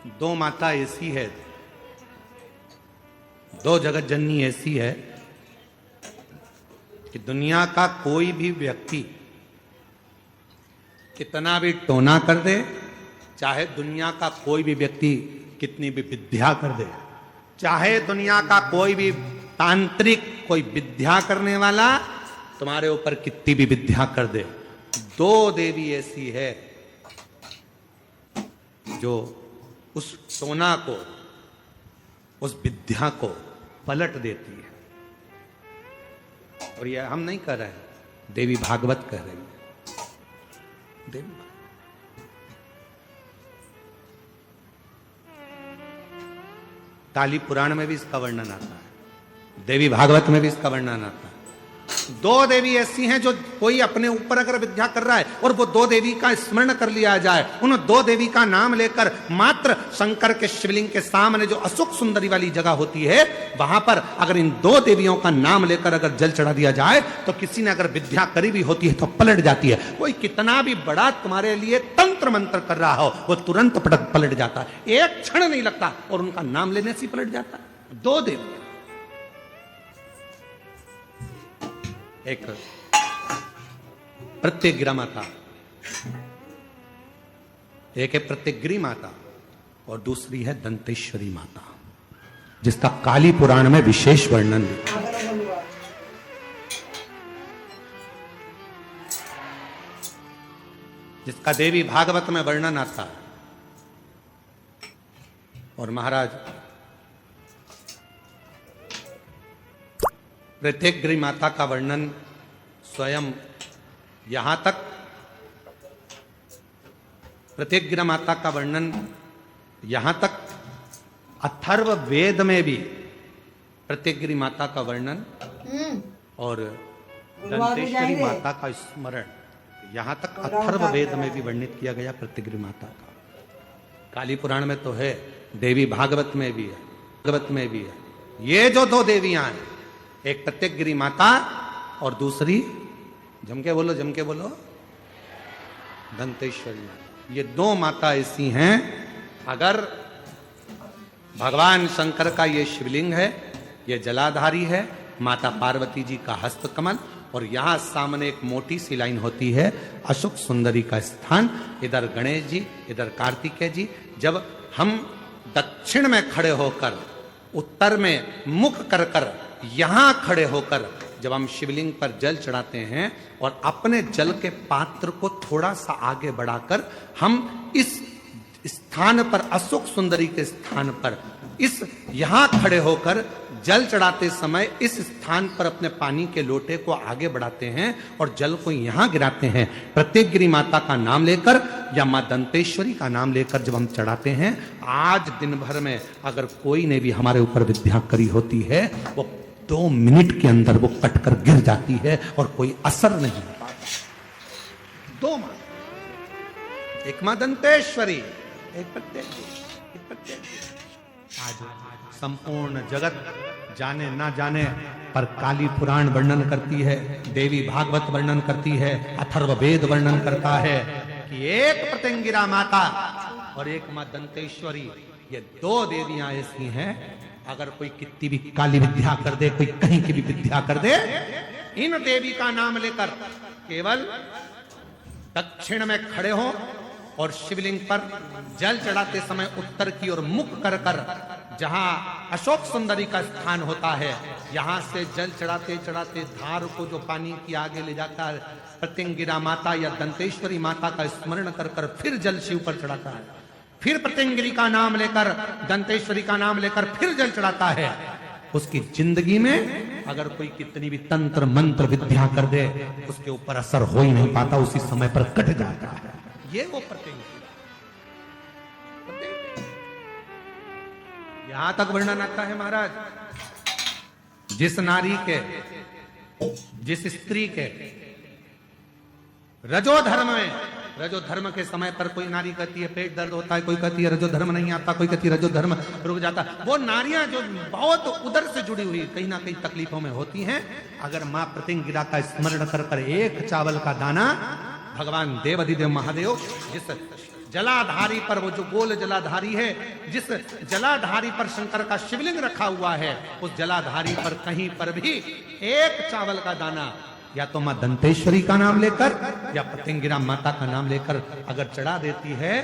दो माता ऐसी है, दो जगत जननी ऐसी है कि दुनिया का कोई भी व्यक्ति कितना भी टोना कर दे, चाहे दुनिया का कोई भी व्यक्ति कितनी भी विद्या कर दे, चाहे दुनिया का कोई भी तांत्रिक कोई विद्या करने वाला तुम्हारे ऊपर कितनी भी विद्या कर दे, दो देवी ऐसी है जो उस सोना को, उस विद्या को पलट देती है। और यह हम नहीं कह रहे हैं, देवी भागवत कह रही है। देवी काली पुराण में भी इसका वर्णन आता है, देवी भागवत में भी इसका वर्णन आता है। दो देवी ऐसी हैं जो कोई अपने ऊपर अगर विद्या कर रहा है और वो दो देवी का स्मरण कर लिया जाए, उन दो देवी का नाम लेकर मात्र शंकर के शिवलिंग के सामने जो अशोक सुंदरी वाली जगह होती है, वहां पर अगर इन दो देवियों का नाम लेकर अगर जल चढ़ा दिया जाए तो किसी ने अगर विद्या करी भी होती है तो पलट जाती है। कोई कितना भी बड़ा तुम्हारे लिए तंत्र मंत्र कर रहा हो, वो तुरंत पलट जाता है, एक क्षण नहीं लगता और उनका नाम लेने से पलट जाता है। दो देवी, एक प्रत्यग्रा माता, एक है प्रत्यग्री माता और दूसरी है दंतेश्वरी माता, जिसका काली पुराण में विशेष वर्णन लिखा है। जिसका देवी भागवत में वर्णन आता है। और महाराज प्रत्यग्री माता का वर्णन स्वयं यहां तक, प्रत्यग्री माता का वर्णन यहां तक अथर्व वेद में भी प्रत्यग्री माता का वर्णन और दंतेश्वरी माता का स्मरण यहां तक अथर्व वेद में भी वर्णित किया गया प्रत्यग्री माता का। काली पुराण में तो है, देवी भागवत में भी है, भागवत में भी है। ये जो दो देवियां हैं, एक प्रत्यग्री माता और दूसरी, जमके बोलो जमके बोलो, दंतेश्वरी माता। ये दो माता ऐसी हैं, अगर भगवान शंकर का ये शिवलिंग है, ये जलाधारी है, माता पार्वती जी का हस्तकमल, और यहां सामने एक मोटी सी लाइन होती है अशोक सुंदरी का स्थान, इधर गणेश जी, इधर कार्तिकेय जी। जब हम दक्षिण में खड़े होकर, उत्तर में मुख कर कर, यहां खड़े होकर जब हम शिवलिंग पर जल चढ़ाते हैं और अपने जल के पात्र को थोड़ा सा आगे बढ़ाकर हम इस स्थान पर, अशोक सुंदरी के स्थान पर, इस यहां खड़े होकर जल चढ़ाते समय इस स्थान पर अपने पानी के लोटे को आगे बढ़ाते हैं और जल को यहां गिराते हैं। प्रत्यग्री माता का नाम लेकर या मां दंतेश्वरी का नाम लेकर जब हम चढ़ाते हैं, आज दिन भर में अगर कोई ने भी हमारे ऊपर विद्या करी होती है, वो 2 मिनट के अंदर वो कटकर गिर जाती है और कोई असर नहीं होता। दो मां, एक मां दंतेश्वरी, एक प्रत्यग्री। आज संपूर्ण जगत जाने ना जाने पर काली पुराण वर्णन करती है, देवी भागवत वर्णन करती है, अथर्व वेद वर्णन करता है कि एक प्रत्यंगिरा माता और एक मां दंतेश्वरी, ये दो देवियां ऐसी हैं, अगर कोई कितनी भी काली विद्या कर दे, कोई कहीं की भी विद्या कर दे, इन देवी का नाम लेकर केवल दक्षिण में खड़े हो और शिवलिंग पर जल चढ़ाते समय उत्तर की ओर मुख कर कर, जहां अशोक सुंदरी का स्थान होता है, यहां से जल चढ़ाते चढ़ाते धार को जो पानी की आगे ले जाता है, प्रत्यंगिरा माता या दंतेश्वरी माता का स्मरण कर कर फिर जल शिव पर चढ़ाता है, फिर प्रत्यंगिरी का नाम लेकर, दंतेश्वरी का नाम लेकर फिर जल चढ़ाता है। उसकी जिंदगी में अगर कोई कितनी भी तंत्र मंत्र विद्या कर दे, उसके ऊपर असर हो ही नहीं पाता, उसी समय पर कट जाता है। ये वो प्रत्यंगिरी। यहां तक वर्णन आता है महाराज, जिस नारी के, जिस स्त्री के रजो धर्म में, रजो धर्म के समय पर कोई नारी कहती है पेट दर्द होता है, कोई कहती है रजो धर्म नहीं आता, कोई कहती है रजो धर्म रुक जाता, वो नारियां जो बहुत उदर से जुड़ी हुई कहीं ना कहीं तकलीफों में होती हैं, अगर मां प्रत्यंगिरा का स्मरण कर कर एक चावल का दाना, भगवान देवाधिदेव महादेव जिस जलाधारी पर, वो जो गोल जलाधारी है, जिस जलाधारी पर शंकर का शिवलिंग रखा हुआ है, उस जलाधारी पर कहीं पर भी एक चावल का दाना या तो मां दंतेश्वरी का नाम लेकर या प्रत्यंगिरा माता का नाम लेकर अगर चढ़ा देती है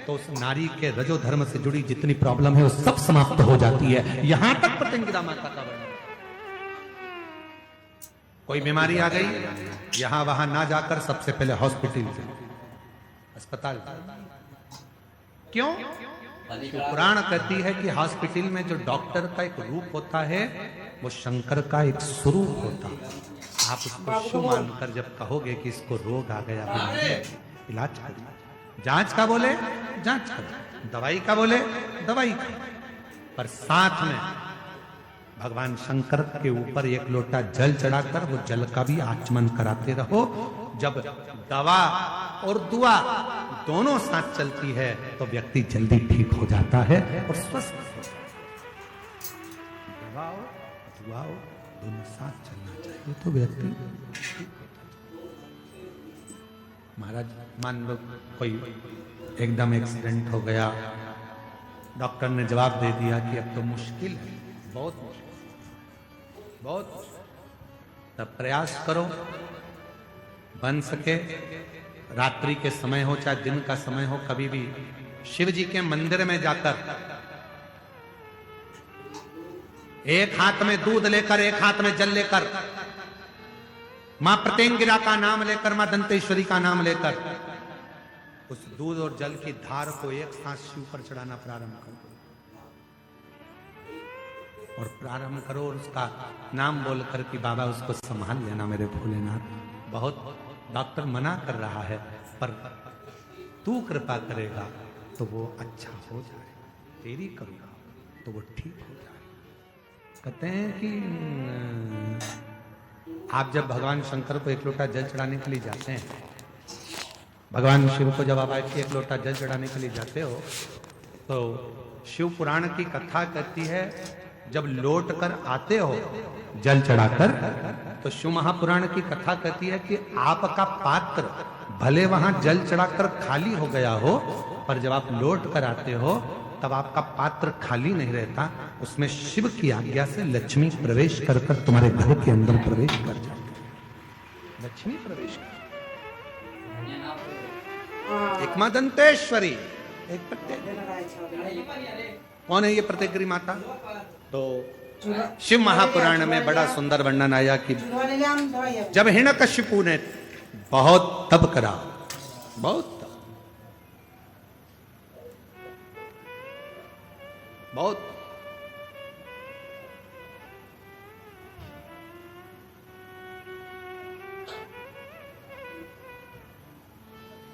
तो उस नारी के रजो धर्म से जुड़ी जितनी प्रॉब्लम है वो सब समाप्त हो जाती है। यहां तक प्रत्यंगिरा माता का वर्णन। कोई बीमारी आ गई, यहां वहां ना जाकर सबसे पहले हॉस्पिटल से, अस्पताल। क्यों? पुराण कहती है कि हॉस्पिटल में जो डॉक्टर का एक रूप होता है वो शंकर का एक स्वरूप होता है। आप उसको शिव मानकर जब कहोगे कि इसको रोग आ गया, इलाज करिए। जांच का बोले जांच करो, दवाई का बोले दवाई करो, पर साथ में भगवान शंकर के ऊपर एक लोटा जल चढ़ाकर वो जल का भी आचमन कराते रहो। जब दवा और दुआ दोनों साथ चलती है तो व्यक्ति जल्दी ठीक हो जाता है और स्वस्थ हो जाता है। दवा और दुआ दोनों साथ चलना चाहिए तो व्यक्ति। महाराज मान लो कोई एकदम एक्सीडेंट हो गया, डॉक्टर ने जवाब दे दिया कि अब तो मुश्किल है, बहुत मुश्किल, बहुत मुश्किल। तब प्रयास करो, बन सके रात्रि के समय हो चाहे दिन का समय हो, कभी भी शिव जी के मंदिर में जाकर एक हाथ में दूध लेकर, एक हाथ में जल लेकर, मां प्रत्यंगिरा का नाम लेकर, मां दंतेश्वरी का नाम लेकर उस दूध और जल की धार को एक साथ शिव पर चढ़ाना प्रारंभ करो और प्रारंभ करो और उसका नाम बोलकर कि बाबा उसको संभाल लेना मेरे भोलेनाथ। बहुत डॉक्टर मना कर रहा है पर तू कृपा करेगा तो वो अच्छा हो जाए, तेरी करूंगा तो वो ठीक हो जाए। कहते हैं कि आप जब भगवान शंकर को एक लोटा जल चढ़ाने के लिए जाते हैं, भगवान शिव को जब आप एक लोटा जल चढ़ाने के लिए जाते हो तो शिव पुराण की कथा कहती है जब लौट कर आते हो जल चढ़ाकर तो शिव महापुराण की कथा कहती है कि आपका पात्र भले वहां जल चढ़ाकर खाली हो गया हो, पर जब आप लौट कर आते हो तब आपका पात्र खाली नहीं रहता, उसमें शिव की आज्ञा से लक्ष्मी प्रवेश कर कर तुम्हारे घर के अंदर प्रवेश कर जाती। लक्ष्मी प्रवेश कर, एक मां दंतेश्वरी, एक प्रत्येक। कौन है ये प्रत्येकगिरी माता? तो शिव महापुराण में बड़ा सुंदर वर्णन आया कि जब हिरण्यकशिपु ने बहुत तप करा, बहुत तप, बहुत,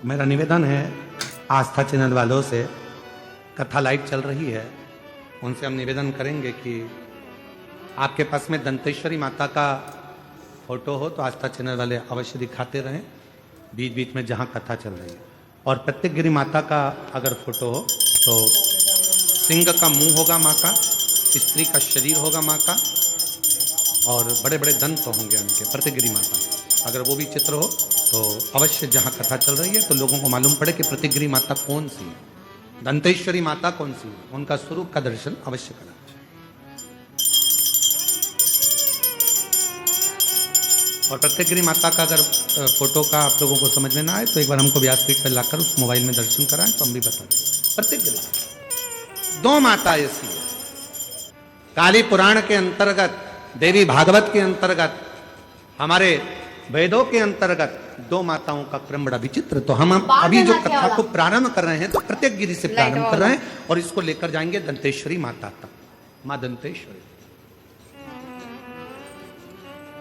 मेरा निवेदन है आस्था चैनल वालों से, कथा लाइव चल रही है, उनसे हम निवेदन करेंगे कि आपके पास में दंतेश्वरी माता का फोटो हो तो आस्था चैनल वाले अवश्य दिखाते रहें बीच बीच में जहां कथा चल रही है। और प्रत्येकगिरी माता का अगर फोटो हो तो सिंह का मुंह होगा माँ का, स्त्री का शरीर होगा माँ का और बड़े बड़े दंत होंगे उनके, प्रत्येकगिरी माता। अगर वो भी चित्र हो तो अवश्य जहां कथा चल रही है तो लोगों को मालूम पड़े कि प्रत्येकगिरी माता कौन सी है, दंतेश्वरी माता कौन सी है, उनका स्वरूप का दर्शन अवश्य करना चाहिए। और प्रत्येकगिरी माता का अगर फोटो का आप लोगों को समझ में ना आए तो एक बार हमको व्यासपीठ पर लाकर उस मोबाइल में दर्शन कराएं तो हम भी बता दें। प्रत्येकगिरी दो माता ऐसी है, काली पुराण के अंतर्गत, देवी भागवत के अंतर्गत, हमारे वेदों के अंतर्गत दो माताओं का क्रम बड़ा विचित्र। तो हम अभी जो कथा को प्रारंभ कर रहे हैं तो प्रत्येकगिरी से प्रारंभ कर रहे हैं और इसको लेकर जाएंगे दंतेश्वरी माता तक। मां दंतेश्वरी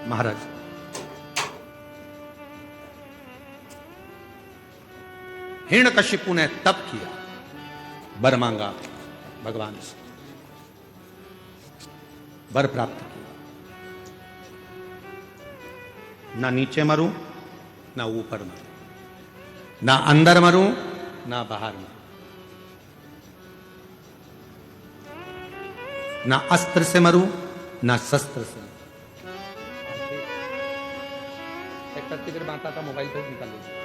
महाराज हिरण्यकशिपु ने तप किया, वर मांगा भगवान से, वर प्राप्त किया, ना नीचे मरूं ना ऊपर मरूं, ना अंदर मरूं ना बाहर मरूं, ना अस्त्र से मरूं ना शस्त्र से। एक प्रत्येक माता का मोबाइल पे निकाल लीजिए।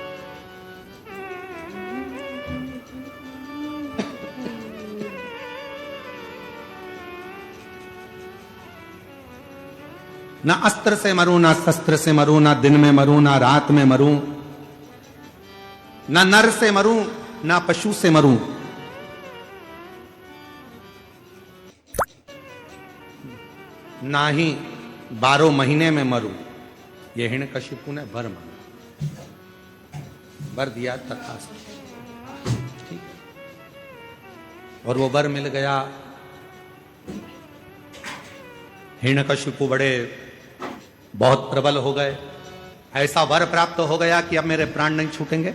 ना अस्त्र से मरूं, ना शस्त्र से मरूं, ना दिन में मरूं, ना रात में मरूं, ना नर से मरूं, ना पशु से मरूं, ना ही 12 महीने में मरूं। ये हिरण्यकशिपु ने वर मांगा, वर दिया तथास्तु, ठीक। और वो वर मिल गया। हिरण्यकशिपु बड़े बहुत प्रबल हो गए। ऐसा वर प्राप्त हो गया कि अब मेरे प्राण नहीं छूटेंगे।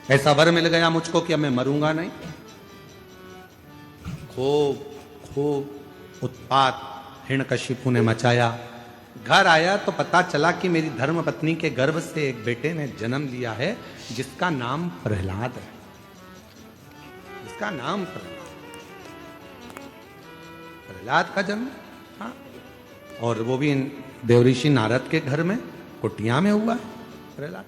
ऐसा वर मिल गया मुझको कि अब मैं मरूंगा नहीं। खूब खूब उत्पात हिरण्यकशिपु ने मचाया। घर आया तो पता चला कि मेरी धर्म पत्नी के गर्भ से एक बेटे ने जन्म लिया है जिसका नाम प्रहलाद है, जिसका नाम प्रहलाद का जन्म। हाँ, और वो भी देवऋषि नारद के घर में कुटिया में हुआ है प्रहलाद।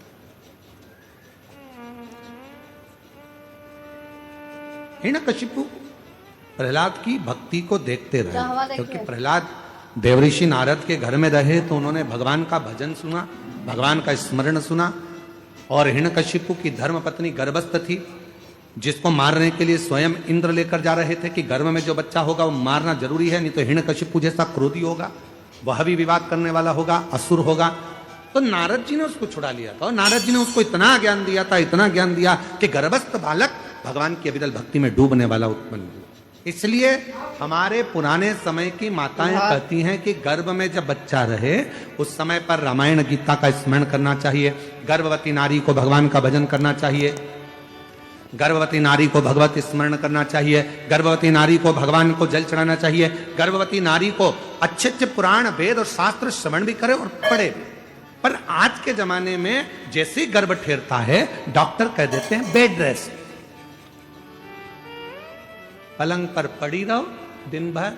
हिरण्यकशिपु प्रहलाद की भक्ति को देखते रहे, क्योंकि प्रहलाद देवऋषि नारद के घर में रहे तो उन्होंने भगवान का भजन सुना, भगवान का स्मरण सुना। और हिरण्यकशिपु की धर्मपत्नी गर्भस्थ थी, जिसको मारने के लिए स्वयं इंद्र लेकर जा रहे थे कि गर्भ में जो बच्चा होगा वो मारना जरूरी है, नहीं तो हिरण्यकशिपु जैसा क्रोधी होगा, वह भी विवाद करने वाला होगा, असुर होगा। तो नारद जी ने उसको छुड़ा लिया था, और नारद जी ने उसको इतना ज्ञान दिया था, इतना ज्ञान दिया कि गर्भस्थ बालक भगवान की अविरल भक्ति में डूबने वाला उत्पन्न हुआ। इसलिए हमारे पुराने समय की माताएं कहती हैं कि गर्भ में जब बच्चा रहे उस समय पर रामायण गीता का स्मरण करना चाहिए, गर्भवती नारी को भगवान का भजन करना चाहिए, गर्भवती नारी को भगवत स्मरण करना चाहिए, गर्भवती नारी को भगवान को जल चढ़ाना चाहिए, गर्भवती नारी को अच्छे अच्छे पुराण वेद और शास्त्र श्रवण भी करे और पढ़े। पर आज के जमाने में जैसे ही गर्भ ठेरता है डॉक्टर कह देते हैं बेड रेस्ट, पलंग पर पड़ी रहो दिन भर।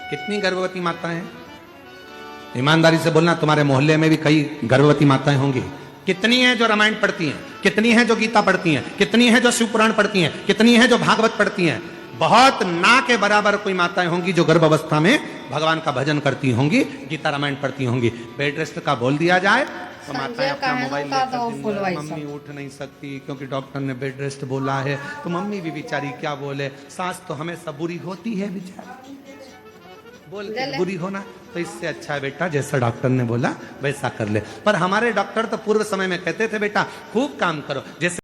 कितनी गर्भवती माताएं हैं? ईमानदारी से बोलना, तुम्हारे मोहल्ले में भी कई गर्भवती माताएं होंगी। कितनी हैं जो रामायण पढ़ती हैं, कितनी हैं जो गीता पढ़ती हैं, कितनी हैं जो शिव पुराण पढ़ती हैं, कितनी हैं जो भागवत पढ़ती हैं? बहुत ना के बराबर कोई माताएं होंगी जो गर्भ अवस्था में भगवान का भजन करती होंगी, गीता रामायण पढ़ती होंगी। बेड रेस्ट का बोल दिया जाए तो माताएं अपना मोबाइल लेकर, मम्मी उठ नहीं सकती क्योंकि डॉक्टर ने बेड रेस्ट बोला है, तो मम्मी भी बेचारी क्या बोले, सास तो हमेशा बुरी होती है बेचारी, बोल के बुरी होना। तो इससे अच्छा है बेटा जैसा डॉक्टर ने बोला वैसा कर ले। पर हमारे डॉक्टर तो पूर्व समय में कहते थे बेटा खूब काम करो, जैसे